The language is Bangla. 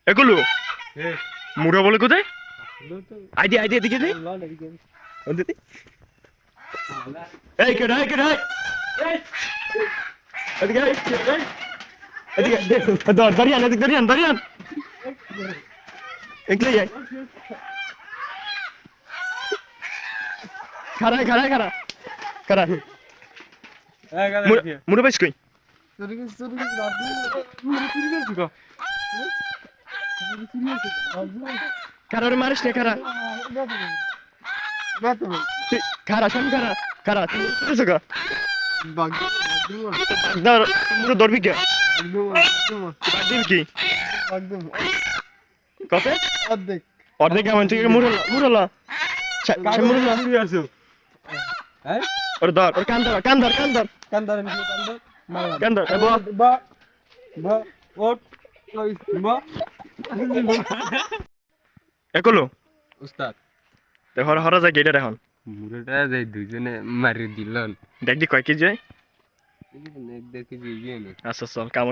এগুলো মুড়া বলে কোথায় আইডি আইডি এদিকে দে ওদিকে এই কেডা এই কেডা এই এদিকে এই এদিকে দাঁড়িয়ান এদিকে দাঁড়িয়ান দাঁড়িয়ান এগলে যাই খারা খারা খারা খারা মুড়া পাইছ কই খারা রে মারিস না খারা খারা শাম খারা খারা তুই গা মুড়া ধরবি কে বাগদিন কি কত অর্ধেক অর্ধেক কেমন ঠিক মুড়লা মুড়লা মুড়লা আসো হ্যাঁ ওর ধর ওর কান্দর কান্দর কান্দর কান্দর কান্দর কান্দর বা বা ওট বা একলো উস্তাদ তে হর হর যায় গেডা এখন মুড়াটা যাই দুইজনে মারি দিলন দেখ দি কয় কেজি হয় দেখি যে ইয়ে আচ্ছা চল কাম